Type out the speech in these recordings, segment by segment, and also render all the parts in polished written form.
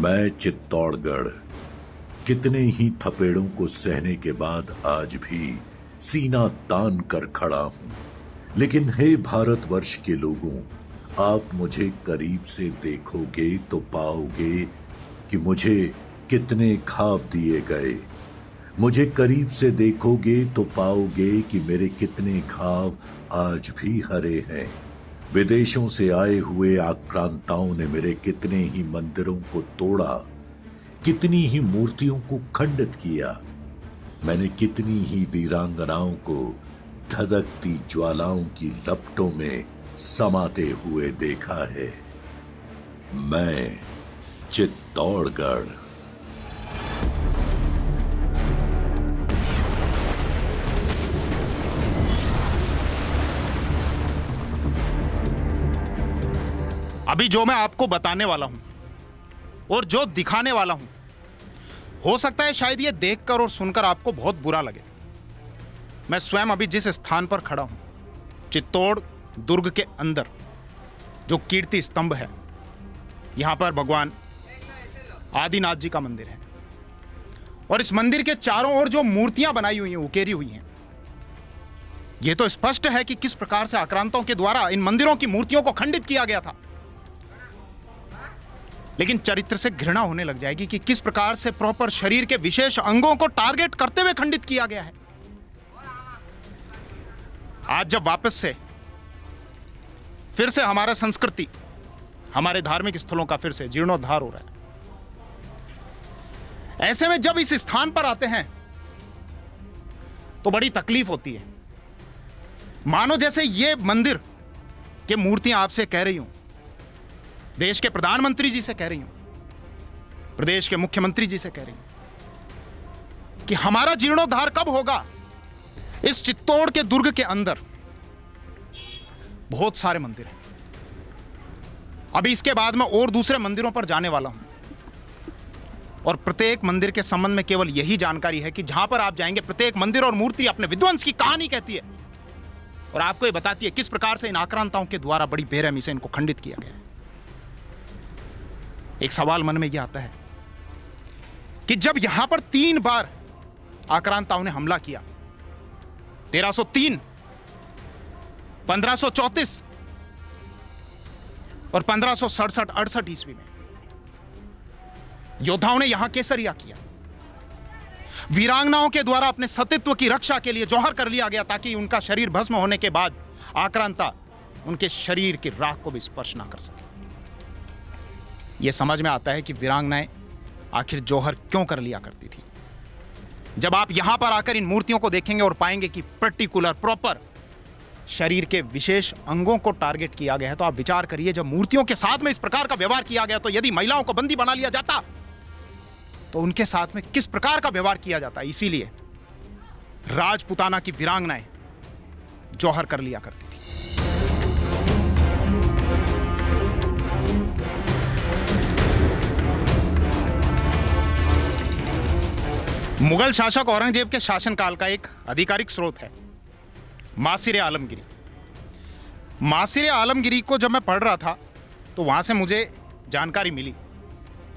मैं चित्तौड़गढ़ कितने ही थपेड़ों को सहने के बाद आज भी सीना तान कर खड़ा हूं। लेकिन हे भारतवर्ष के लोगों, आप मुझे करीब से देखोगे तो पाओगे कि मुझे कितने घाव दिए गए। मुझे करीब से देखोगे तो पाओगे कि मेरे कितने घाव आज भी हरे हैं। विदेशों से आए हुए आक्रांताओं ने मेरे कितने ही मंदिरों को तोड़ा, कितनी ही मूर्तियों को खंडित किया। मैंने कितनी ही वीरांगनाओं को धधकती ज्वालाओं की लपटों में समाते हुए देखा है। मैं चित्तौड़गढ़। अभी जो मैं आपको बताने वाला हूं और जो दिखाने वाला हूं, हो सकता है शायद ये देखकर और सुनकर आपको बहुत बुरा लगे। मैं स्वयं अभी जिस स्थान पर खड़ा हूं, चित्तौड़ दुर्ग के अंदर जो कीर्ति स्तंभ है, यहां पर भगवान आदिनाथ जी का मंदिर है। और इस मंदिर के चारों ओर जो मूर्तियां बनाई हुई हैं, उकेरी हुई हैं, यह तो स्पष्ट है कि किस प्रकार से आक्रांतों के द्वारा इन मंदिरों की मूर्तियों को खंडित किया गया था। लेकिन चरित्र से घृणा होने लग जाएगी कि किस प्रकार से प्रॉपर शरीर के विशेष अंगों को टारगेट करते हुए खंडित किया गया है। आज जब वापस से फिर से हमारा संस्कृति, हमारे धार्मिक स्थलों का फिर से जीर्णोद्धार हो रहा है, ऐसे में जब इस स्थान पर आते हैं तो बड़ी तकलीफ होती है। मानो जैसे ये मंदिर के मूर्तियां आपसे कह रही हूं, देश के प्रधानमंत्री जी से कह रही हूं, प्रदेश के मुख्यमंत्री जी से कह रही हूं कि हमारा जीर्णोद्धार कब होगा। इस चित्तौड़ के दुर्ग के अंदर बहुत सारे मंदिर हैं। अभी इसके बाद मैं और दूसरे मंदिरों पर जाने वाला हूं और प्रत्येक मंदिर के संबंध में केवल यही जानकारी है कि जहां पर आप जाएंगे, प्रत्येक मंदिर और मूर्ति अपने विध्वंस की कहानी कहती है और आपको यह बताती है किस प्रकार से इन आक्रांताओं के द्वारा बड़ी बेरहमी से इनको खंडित किया गया है। एक सवाल मन में यह आता है कि जब यहां पर 3 बार आक्रांताओं ने हमला किया, 1303, 1534 और 1567-68 ईस्वी में, योद्धाओं ने यहां केसरिया किया। वीरांगनाओं के द्वारा अपने सतीत्व की रक्षा के लिए जौहर कर लिया गया ताकि उनका शरीर भस्म होने के बाद आक्रांता उनके शरीर की राख को भी स्पर्श ना कर सके। यह समझ में आता है कि वीरांगनाएं आखिर जौहर क्यों कर लिया करती थी। जब आप यहां पर आकर इन मूर्तियों को देखेंगे और पाएंगे कि पर्टिकुलर प्रॉपर शरीर के विशेष अंगों को टारगेट किया गया है, तो आप विचार करिए, जब मूर्तियों के साथ में इस प्रकार का व्यवहार किया गया तो यदि महिलाओं को बंदी बना लिया जाता तो उनके साथ में किस प्रकार का व्यवहार किया जाता। इसीलिए राजपुताना की वीरांगनाएं जौहर कर लिया करती थी। मुगल शासक औरंगजेब के शासनकाल का एक आधिकारिक स्रोत है मासिर आलमगिरी। मासिर आलमगिरी को जब मैं पढ़ रहा था तो वहां से मुझे जानकारी मिली,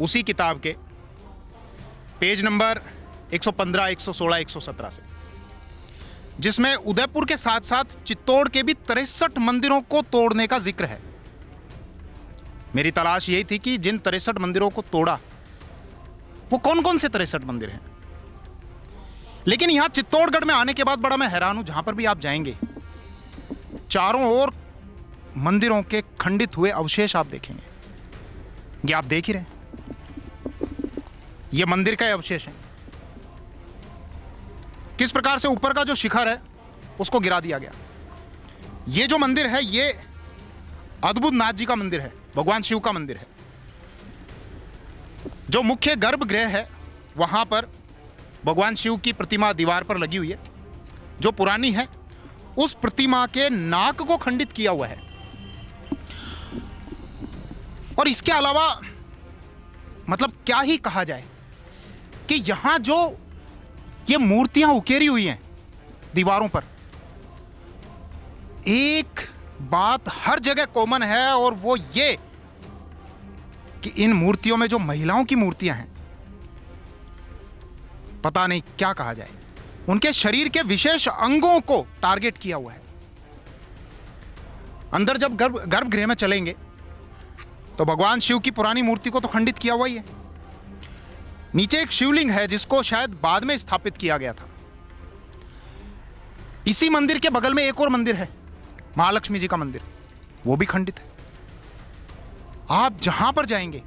उसी किताब के पेज नंबर 115, 116, 117 से, जिसमें उदयपुर के साथ साथ चित्तौड़ के भी 63 मंदिरों को तोड़ने का जिक्र है। मेरी तलाश यही थी कि जिन 63 मंदिरों को तोड़ा वो कौन कौन से 63 मंदिर हैं। लेकिन यहां चित्तौड़गढ़ में आने के बाद बड़ा मैं हैरान हूं। जहां पर भी आप जाएंगे, चारों ओर मंदिरों के खंडित हुए अवशेष आप देखेंगे। ये आप देख ही रहे हैं, ये मंदिर का अवशेष है। किस प्रकार से ऊपर का जो शिखर है उसको गिरा दिया गया। ये जो मंदिर है ये अद्भुत नाथ जी का मंदिर है, भगवान शिव का मंदिर है। जो मुख्य गर्भगृह है वहां पर भगवान शिव की प्रतिमा दीवार पर लगी हुई है, जो पुरानी है। उस प्रतिमा के नाक को खंडित किया हुआ है। और इसके अलावा मतलब क्या ही कहा जाए कि यहां जो ये मूर्तियां उकेरी हुई हैं दीवारों पर, एक बात हर जगह कॉमन है और वो ये कि इन मूर्तियों में जो महिलाओं की मूर्तियां हैं, पता नहीं क्या कहा जाए, उनके शरीर के विशेष अंगों को टारगेट किया हुआ है। अंदर जब गर्भगृह में चलेंगे तो भगवान शिव की पुरानी मूर्ति को तो खंडित किया हुआ ही है। नीचे एक शिवलिंग है जिसको शायद बाद में स्थापित किया गया था। इसी मंदिर के बगल में एक और मंदिर है, महालक्ष्मी जी का मंदिर, वो भी खंडित है। आप जहां पर जाएंगे,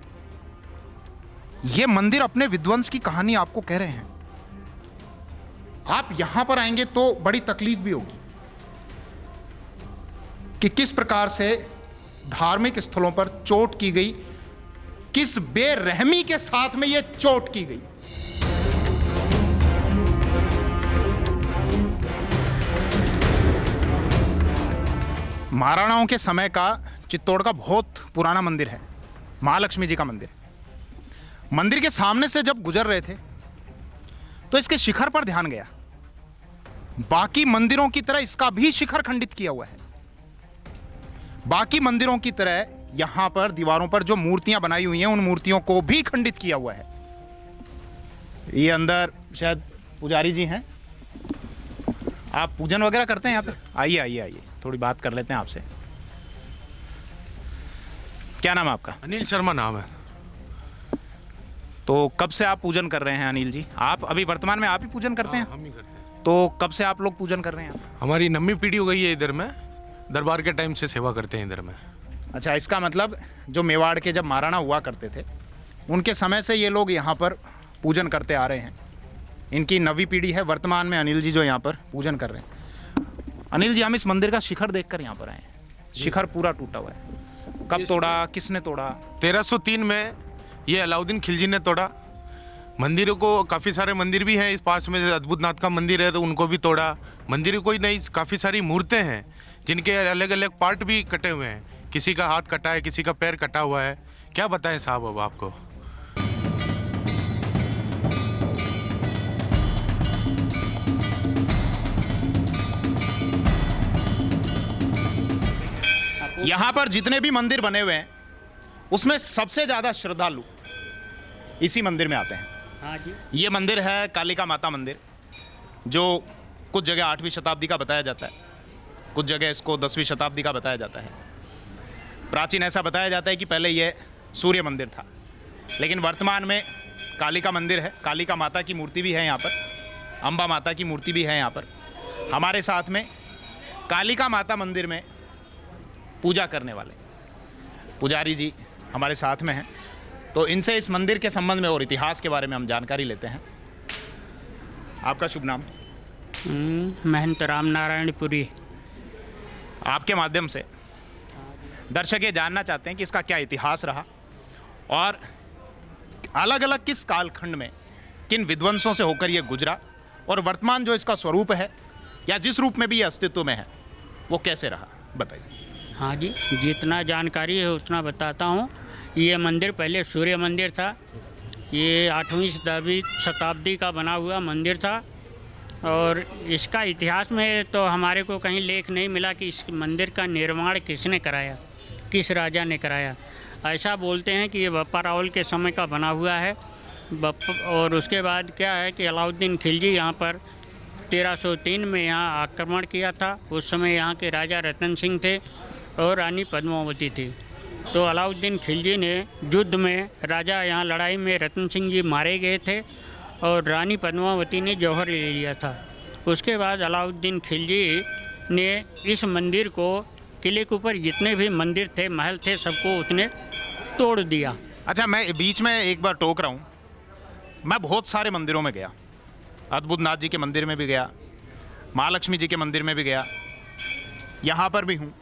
ये मंदिर अपने विध्वंस की कहानी आपको कह रहे हैं। आप यहां पर आएंगे तो बड़ी तकलीफ भी होगी कि किस प्रकार से धार्मिक स्थलों पर चोट की गई, किस बेरहमी के साथ में यह चोट की गई। महाराणाओं के समय का चित्तौड़ का बहुत पुराना मंदिर है, महालक्ष्मी जी का मंदिर। मंदिर के सामने से जब गुजर रहे थे तो इसके शिखर पर ध्यान गया। बाकी मंदिरों की तरह इसका भी शिखर खंडित किया हुआ है। बाकी मंदिरों की तरह यहां पर दीवारों पर जो मूर्तियां बनाई हुई हैं, उन मूर्तियों को भी खंडित किया हुआ है। ये अंदर शायद पुजारी जी हैं। आप पूजन वगैरह करते हैं यहाँ पे? आइए आइए आइए, थोड़ी बात कर लेते हैं आपसे। क्या नाम है आपका? अनिल शर्मा नाम है। तो कब से आप पूजन कर रहे हैं अनिल जी? आप अभी वर्तमान में आप ही पूजन करते हैं? हम ही करते हैं। तो कब से आप लोग पूजन कर रहे हैं? हमारी 9वीं पीढ़ी हो गई है इधर में, दरबार के टाइम से सेवा करते हैं इधर में। अच्छा, इसका मतलब जो मेवाड़ के जब महाराणा हुआ करते थे, उनके समय से ये लोग यहाँ पर पूजन करते आ रहे हैं। इनकी 9वीं पीढ़ी है। वर्तमान में अनिल जी जो यहाँ पर पूजन कर रहे हैं। अनिल जी, हम इस मंदिर का शिखर देखकर यहाँ पर आए हैं। शिखर पूरा टूटा हुआ है। कब तोड़ा, किसने तोड़ा? 1303 में ये अलाउद्दीन खिलजी ने तोड़ा। मंदिरों को, काफ़ी सारे मंदिर भी हैं इस पास में, अद्भुतनाथ का मंदिर है तो उनको भी तोड़ा। मंदिर कोई नहीं, काफ़ी सारी मूर्तें हैं जिनके अलग अलग पार्ट भी कटे हुए हैं। किसी का हाथ कटा है, किसी का पैर कटा हुआ है। क्या बताएं साहब अब आपको। यहाँ पर जितने भी मंदिर बने हुए हैं, उसमें सबसे ज़्यादा श्रद्धालु इसी मंदिर में आते हैं। हाँ जी। ये मंदिर है कालिका माता मंदिर, जो कुछ जगह 8वीं शताब्दी का बताया जाता है, कुछ जगह इसको 10वीं शताब्दी का बताया जाता है। प्राचीन ऐसा बताया जाता है कि पहले यह सूर्य मंदिर था, लेकिन वर्तमान में कालिका मंदिर है। कालिका माता की मूर्ति भी है यहाँ पर, अम्बा माता की मूर्ति भी है यहाँ पर। हमारे साथ में कालिका माता मंदिर में पूजा करने वाले पुजारी जी हमारे साथ में हैं, तो इनसे इस मंदिर के संबंध में और इतिहास के बारे में हम जानकारी लेते हैं। आपका शुभ नाम? महंत राम नारायणपुरी। आपके माध्यम से दर्शक ये जानना चाहते हैं कि इसका क्या इतिहास रहा और अलग अलग किस कालखंड में किन विध्वंसों से होकर ये गुजरा, और वर्तमान जो इसका स्वरूप है या जिस रूप में भी ये अस्तित्व में है वो कैसे रहा, बताइए। हाँ जी, जितना जानकारी है उतना बताता हूँ। ये मंदिर पहले सूर्य मंदिर था। ये 8वीं शताब्दी का बना हुआ मंदिर था, और इसका इतिहास में तो हमारे को कहीं लेख नहीं मिला कि इस मंदिर का निर्माण किसने कराया, किस राजा ने कराया। ऐसा बोलते हैं कि ये बप्पा रावल के समय का बना हुआ है। और उसके बाद क्या है कि अलाउद्दीन खिलजी यहाँ पर 1303 में यहाँ आक्रमण किया था। उस समय यहाँ के राजा रतन सिंह थे और रानी पद्मावती थी। तो अलाउद्दीन खिलजी ने युद्ध में, राजा यहाँ लड़ाई में रतन सिंह जी मारे गए थे और रानी पद्मावती ने जौहर ले लिया था। उसके बाद अलाउद्दीन खिलजी ने इस मंदिर को, किले के ऊपर जितने भी मंदिर थे, महल थे, सबको उसने तोड़ दिया। अच्छा, मैं बीच में एक बार टोक रहा हूँ। मैं बहुत सारे मंदिरों में गया, अद्भुतनाथ जी के मंदिर में भी गया, महालक्ष्मी जी के मंदिर में भी गया, यहाँ पर भी हूँ।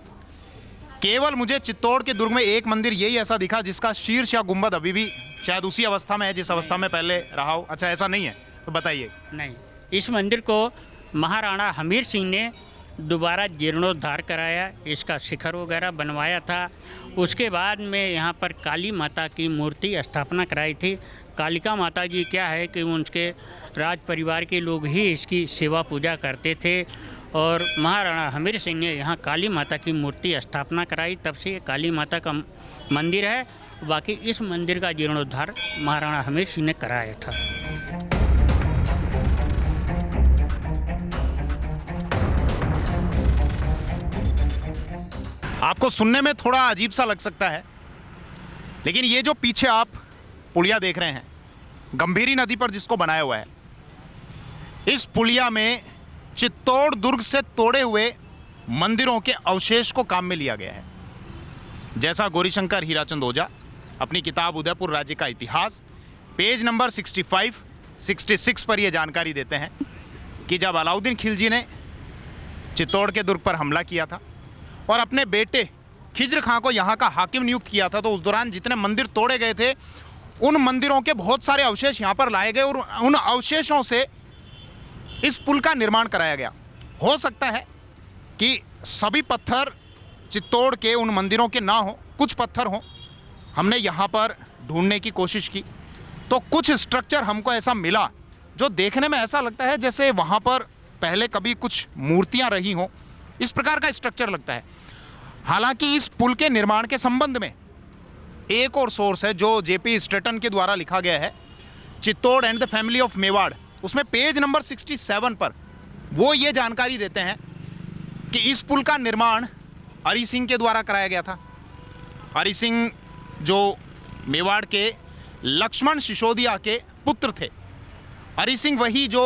केवल मुझे चित्तौड़ के दुर्ग में एक मंदिर यही ऐसा दिखा जिसका शीर्ष या गुंबद अभी भी शायद उसी अवस्था में है जिस अवस्था में पहले रहा हो। अच्छा, ऐसा नहीं है तो बताइए। नहीं, इस मंदिर को महाराणा हमीर सिंह ने दोबारा जीर्णोद्धार कराया, इसका शिखर वगैरह बनवाया था। उसके बाद में यहाँ पर काली माता की मूर्ति स्थापना कराई थी। कालिका माता जी क्या है कि उनके राज परिवार के लोग ही इसकी सेवा पूजा करते थे, और महाराणा हमीर सिंह ने यहाँ काली माता की मूर्ति स्थापना कराई। तब से ये काली माता का मंदिर है। बाकी इस मंदिर का जीर्णोद्धार महाराणा हमीर सिंह ने कराया था। आपको सुनने में थोड़ा अजीब सा लग सकता है, लेकिन ये जो पीछे आप पुलिया देख रहे हैं, गंभीरी नदी पर जिसको बनाया हुआ है, इस पुलिया में चित्तौड़ दुर्ग से तोड़े हुए मंदिरों के अवशेष को काम में लिया गया है। जैसा गौरीशंकर हीराचंद ओझा अपनी किताब उदयपुर राज्य का इतिहास पेज नंबर 65-66 पर यह जानकारी देते हैं कि जब अलाउद्दीन खिलजी ने चित्तौड़ के दुर्ग पर हमला किया था और अपने बेटे खिज्र खां को यहाँ का हाकिम नियुक्त किया था, तो उस दौरान जितने मंदिर तोड़े गए थे उन मंदिरों के बहुत सारे अवशेष यहाँ पर लाए गए और उन अवशेषों से इस पुल का निर्माण कराया गया। हो सकता है कि सभी पत्थर चित्तौड़ के उन मंदिरों के ना हो, कुछ पत्थर हों। हमने यहाँ पर ढूंढने की कोशिश की तो कुछ स्ट्रक्चर हमको ऐसा मिला जो देखने में ऐसा लगता है जैसे वहाँ पर पहले कभी कुछ मूर्तियाँ रही हों, इस प्रकार का स्ट्रक्चर लगता है। हालांकि इस पुल के निर्माण के संबंध में एक और सोर्स है जो जेपी स्ट्रेटन के द्वारा लिखा गया है, Chittor and the family of Mewar. उसमें पेज नंबर 67 पर वो ये जानकारी देते हैं कि इस पुल का निर्माण हरि सिंह के द्वारा कराया गया था। हरि सिंह जो मेवाड़ के लक्ष्मण सिसोदिया के पुत्र थे। हरि सिंह वही जो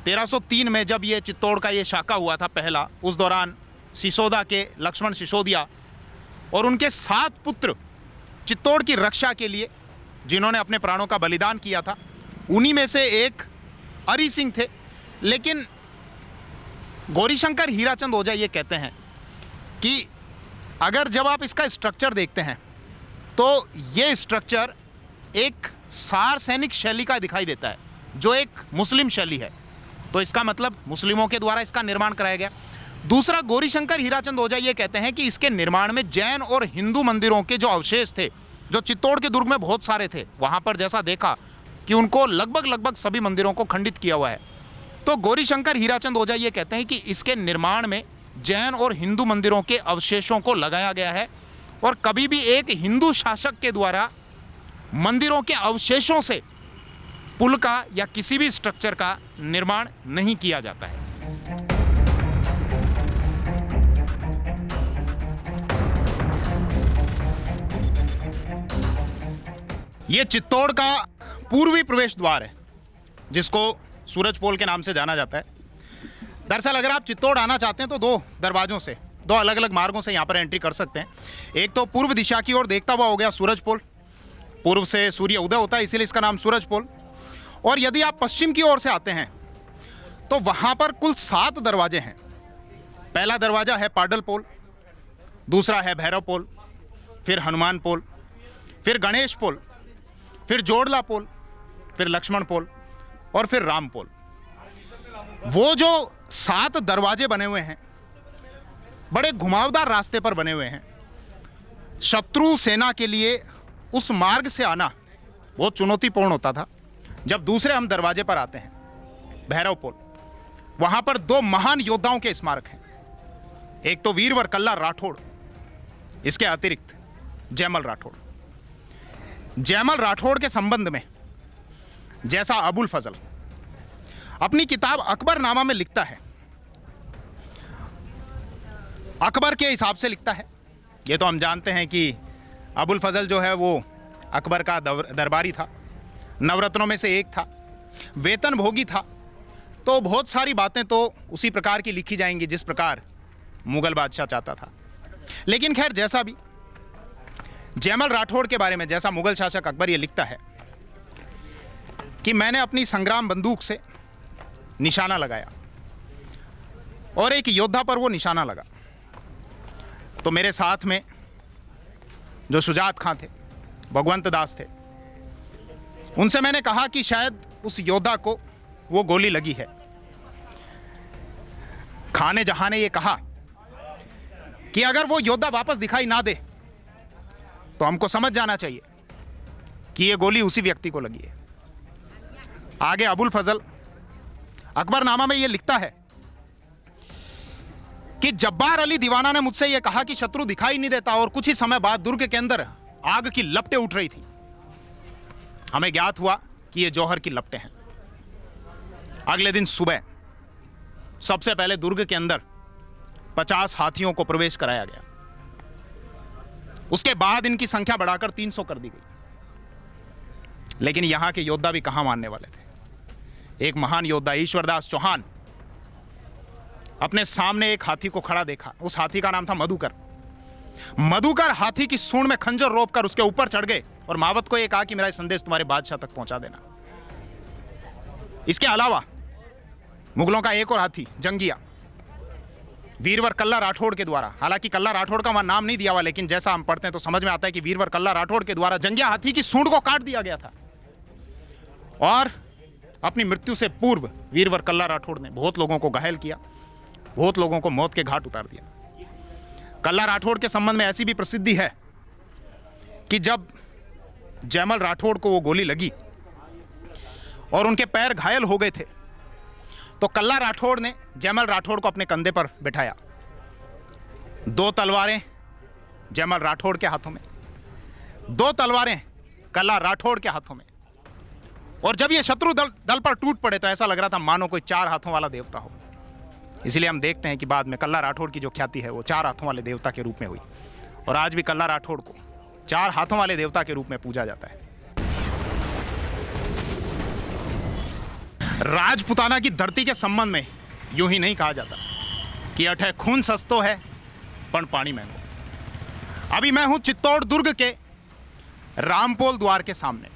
1303 में जब ये चित्तौड़ का ये शाखा हुआ था पहला, उस दौरान सिसोदा के लक्ष्मण सिसोदिया और उनके 7 पुत्र चित्तौड़ की रक्षा के लिए जिन्होंने अपने प्राणों का बलिदान किया था, उन्हीं में से एक हरि सिंह थे। लेकिन गौरीशंकर हीराचंद ओझा ये कहते हैं कि अगर जब आप इसका स्ट्रक्चर देखते हैं तो ये स्ट्रक्चर एक सार सैनिक शैली का दिखाई देता है, जो एक मुस्लिम शैली है। तो इसका मतलब मुस्लिमों के द्वारा इसका निर्माण कराया गया। दूसरा, गौरीशंकर हीराचंद ओझा ये कहते हैं कि इसके निर्माण में जैन और हिंदू मंदिरों के जो अवशेष थे, जो चित्तौड़ के दुर्ग में बहुत सारे थे, वहाँ पर जैसा देखा कि उनको लगभग सभी मंदिरों को खंडित किया हुआ है। तो गौरीशंकर हीराचंद ओझा ये कहते हैं कि इसके निर्माण में जैन और हिंदू मंदिरों के अवशेषों को लगाया गया है और कभी भी एक हिंदू शासक के द्वारा मंदिरों के अवशेषों से पुल का या किसी भी स्ट्रक्चर का निर्माण नहीं किया जाता है। ये चित्तौड़ का पूर्वी प्रवेश द्वार है जिसको सूरज पोल के नाम से जाना जाता है। दरअसल अगर आप चित्तौड़ आना चाहते हैं तो 2 दरवाजों से, 2 अलग अलग मार्गों से यहाँ पर एंट्री कर सकते हैं। एक तो पूर्व दिशा की ओर देखता हुआ हो गया सूरज पोल, पूर्व से सूर्य उदय होता है इसीलिए इसका नाम सूरज पोल। और यदि आप पश्चिम की ओर से आते हैं तो वहाँ पर कुल 7 दरवाजे हैं। पहला दरवाजा है पाडल पोल, दूसरा है भैरव पोल, फिर हनुमान पोल, फिर गणेश पोल, फिर जोड़ला पोल, फिर लक्ष्मण पोल और फिर राम पोल। वो जो 7 दरवाजे बने हुए हैं बड़े घुमावदार रास्ते पर बने हुए हैं। शत्रु सेना के लिए उस मार्ग से आना बहुत चुनौतीपूर्ण होता था। जब दूसरे हम दरवाजे पर आते हैं भैरव पोल, वहां पर 2 महान योद्धाओं के स्मारक हैं। एक तो वीरवर कल्ला राठौड़, इसके अतिरिक्त जयमल राठौड़। जयमल राठौड़ के संबंध में जैसा अबुल फजल अपनी किताब अकबरनामा में लिखता है, अकबर के हिसाब से लिखता है। ये तो हम जानते हैं कि अबुल फजल जो है वो अकबर का दरबारी था, नवरत्नों में से एक था, वेतन भोगी था। तो बहुत सारी बातें तो उसी प्रकार की लिखी जाएंगी जिस प्रकार मुगल बादशाह चाहता था। लेकिन खैर, जैसा भी जयमल राठौड़ के बारे में जैसा मुगल शासक अकबर ये लिखता है कि मैंने अपनी संग्राम बंदूक से निशाना लगाया और एक योद्धा पर वो निशाना लगा, तो मेरे साथ में जो शुजात खां थे, भगवंत दास थे, उनसे मैंने कहा कि शायद उस योद्धा को वो गोली लगी है। खाने जहां ने ये कहा कि अगर वो योद्धा वापस दिखाई ना दे तो हमको समझ जाना चाहिए कि ये गोली उसी व्यक्ति को लगी है। आगे अबुल फजल अकबरनामा में ये लिखता है कि जब्बार अली दीवाना ने मुझसे यह कहा कि शत्रु दिखाई नहीं देता और कुछ ही समय बाद दुर्ग के अंदर आग की लपटें उठ रही थी। हमें ज्ञात हुआ कि ये जौहर की लपटें हैं। अगले दिन सुबह सबसे पहले दुर्ग के अंदर 50 हाथियों को प्रवेश कराया गया। उसके बाद इनकी संख्या बढ़ाकर 300 कर दी गई। लेकिन यहां के योद्धा भी कहां मानने वाले थे। एक महान योद्धा ईश्वरदास चौहान अपने सामने एक हाथी को खड़ा देखा। उस हाथी का नाम था मधुकर। मधुकर हाथी की सूंड में खंजर रोपकर उसके ऊपर चढ़ गए और महावत को यह कहा कि मेरा संदेश तुम्हारे बादशाह तक पहुंचा देना। इसके अलावा मुगलों का एक और हाथी जंगिया वीरवर कल्ला राठौड़ के द्वारा, हालांकि कल्ला राठौड़ का वहां नाम नहीं दिया हुआ, लेकिन जैसा हम पढ़ते हैं तो समझ में आता है कि वीरवर कल्ला राठौड़ के द्वारा जंगिया हाथी की सूंड को काट दिया गया था। और अपनी मृत्यु से पूर्व वीरवर कल्ला राठौड़ ने बहुत लोगों को घायल किया, बहुत लोगों को मौत के घाट उतार दिया। कल्ला राठौड़ के संबंध में ऐसी भी प्रसिद्धि है कि जब जयमल राठौड़ को वो गोली लगी और उनके पैर घायल हो गए थे, तो कल्ला राठौड़ ने जयमल राठौड़ को अपने कंधे पर बिठाया। 2 तलवारें जयमल राठौड़ के हाथों में, 2 तलवारें कल्ला राठौड़ के हाथों में। और जब ये शत्रु दल पर टूट पड़े तो ऐसा लग रहा था मानो कोई 4 हाथों वाला देवता हो। इसलिए हम देखते हैं कि बाद में कल्ला राठौड़ की जो ख्याति है वो 4 हाथों वाले देवता के रूप में हुई। और आज भी कल्ला राठौड़ को 4 हाथों वाले देवता के रूप में पूजा जाता है। राजपुताना की धरती के संबंध में यूं ही नहीं कहा जाता कि अठे खून सस्तो है पण पानी महंगो। अभी मैं हूं चित्तौड़ दुर्ग के रामपोल द्वार के सामने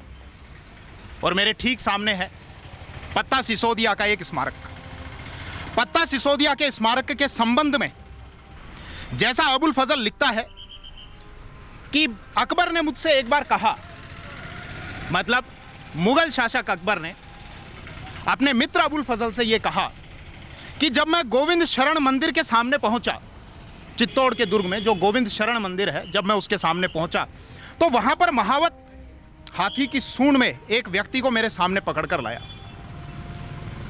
और मेरे ठीक सामने है पत्ता सिसोदिया का एक स्मारक। पत्ता सिसोदिया के स्मारक के संबंध में जैसा अबुल फजल लिखता है कि अकबर ने मुझसे एक बार कहा, मतलब मुगल शासक अकबर ने अपने मित्र अबुल फजल से यह कहा कि जब मैं गोविंद शरण मंदिर के सामने पहुंचा, चित्तौड़ के दुर्ग में जो गोविंद शरण मंदिर है, जब मैं उसके सामने पहुंचा तो वहां पर महावत हाथी की सूंड में एक व्यक्ति को मेरे सामने पकड़कर लाया।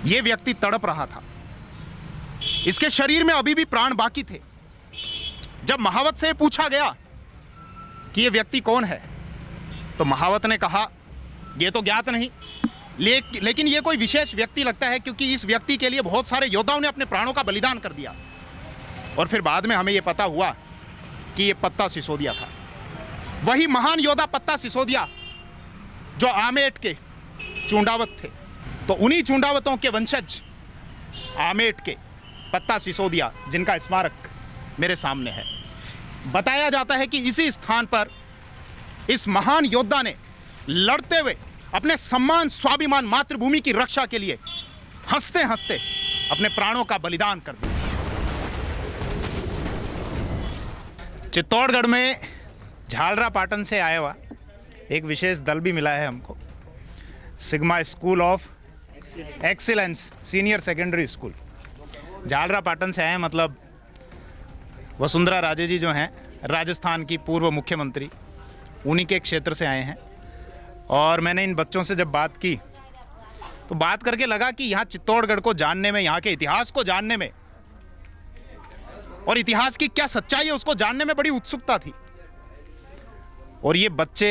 यह व्यक्ति तड़प रहा था, इसके शरीर में अभी भी प्राण बाकी थे। जब महावत से पूछा गया कि यह व्यक्ति कौन है, तो महावत ने कहा यह तो ज्ञात नहीं, लेकिन यह कोई विशेष व्यक्ति लगता है, क्योंकि इस व्यक्ति के लिए बहुत सारे योद्धाओं ने अपने प्राणों का बलिदान कर दिया। और फिर बाद में हमें यह पता हुआ कि यह पत्ता सिसोदिया था, वही महान योद्धा पत्ता सिसोदिया जो आमेट के चूंडावत थे। तो उन्हीं चूंडावतों के वंशज आमेट के पत्ता सिसोदिया, जिनका स्मारक मेरे सामने है। बताया जाता है कि इसी स्थान पर इस महान योद्धा ने लड़ते हुए अपने सम्मान, स्वाभिमान, मातृभूमि की रक्षा के लिए हंसते हंसते अपने प्राणों का बलिदान कर दिया। चित्तौड़गढ़ में झालरा पाटन से आया हुआ एक विशेष दल भी मिला है हमको, sigma school of excellence senior secondary school. Jhalra Patan से आए हैं, मतलब वसुंधरा राजे जी जो हैं राजस्थान की पूर्व मुख्यमंत्री, उन्हीं के क्षेत्र से आए हैं। और मैंने इन बच्चों से जब बात की तो बात करके लगा कि यहाँ चित्तौड़गढ़ को जानने में, यहाँ के इतिहास को जानने में और इतिहास की क्या सच्चाई है उसको जानने में बड़ी उत्सुकता थी। और ये बच्चे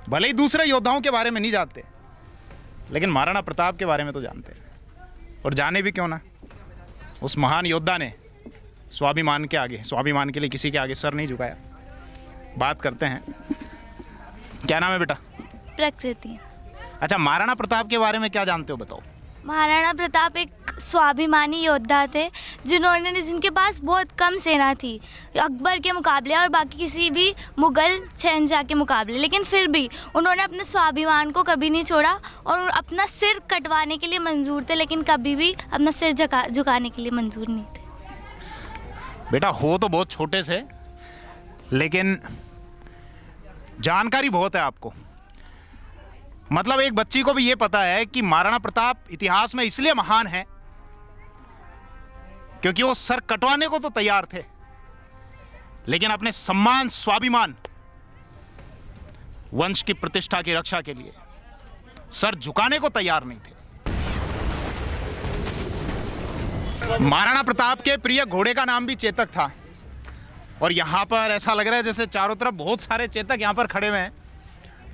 भले ही दूसरे योद्धाओं के बारे में नहीं जानते, लेकिन महाराणा प्रताप के बारे में तो जानते हैं। और जाने भी क्यों ना, उस महान योद्धा ने स्वाभिमान के आगे, स्वाभिमान के लिए किसी के आगे सर नहीं झुकाया। बात करते हैं, क्या नाम है बेटा? प्रकृति। अच्छा, महाराणा प्रताप के बारे में क्या जानते हो, बताओ। महाराणा प्रताप एक स्वाभिमानी योद्धा थे जिनके पास बहुत कम सेना थी अकबर के मुकाबले और बाकी किसी भी मुग़ल शहंशाह के मुकाबले, लेकिन फिर भी उन्होंने अपने स्वाभिमान को कभी नहीं छोड़ा और अपना सिर कटवाने के लिए मंजूर थे, लेकिन कभी भी अपना सिर झुकाने के लिए मंजूर नहीं थे। बेटा हो तो बहुत छोटे से, लेकिन जानकारी बहुत है आपको। मतलब एक बच्ची को भी ये पता है कि महाराणा प्रताप इतिहास में इसलिए महान है क्योंकि वो सर कटवाने को तो तैयार थे, लेकिन अपने सम्मान, स्वाभिमान, वंश की प्रतिष्ठा की रक्षा के लिए सर झुकाने को तैयार नहीं थे। महाराणा प्रताप के प्रिय घोड़े का नाम भी चेतक था। और यहाँ पर ऐसा लग रहा है जैसे चारों तरफ बहुत सारे चेतक यहाँ पर खड़े हुए हैं।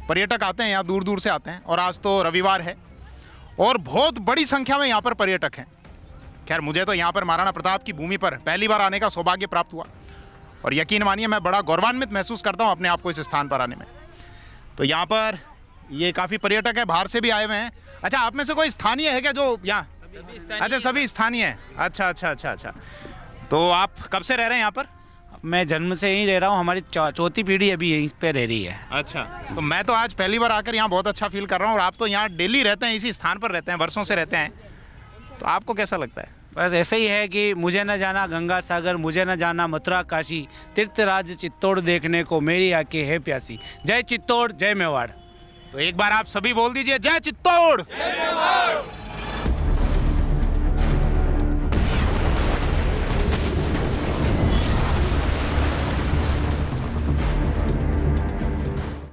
पर्यटक आते हैं यहाँ, दूर दूर से आते हैं। और आज तो रविवार है और बहुत बड़ी संख्या में यहाँ पर पर्यटक हैं। खैर, मुझे तो यहाँ पर महाराणा प्रताप की भूमि पर पहली बार आने का सौभाग्य प्राप्त हुआ और यकीन मानिए मैं बड़ा गौरवान्वित महसूस करता हूँ अपने आप को इस स्थान पर आने में। तो यहाँ पर ये काफ़ी पर्यटक है, बाहर से भी आए हुए हैं। अच्छा, आप में से कोई स्थानीय है क्या जो यहाँ? अच्छा, सभी स्थानीय है। अच्छा अच्छा अच्छा अच्छा। तो आप कब से रह रहे हैं यहाँ पर? मैं जन्म से यहीं रह रहा हूँ, हमारी चौथी पीढ़ी अभी यहीं पे रह रही है। अच्छा, तो मैं तो आज पहली बार आकर यहाँ बहुत अच्छा फील कर रहा हूँ और आप तो यहाँ डेली रहते हैं, इसी स्थान पर रहते हैं, वर्षों से रहते हैं, तो आपको कैसा लगता है? बस ऐसा ही है कि मुझे न जाना गंगा सागर, मुझे न जाना मथुरा काशी, तीर्थराज चित्तौड़ देखने को मेरी आंखें है प्यासी। जय चित्तौड़, जय मेवाड़। तो एक बार आप सभी बोल दीजिए, जय चित्तौड़।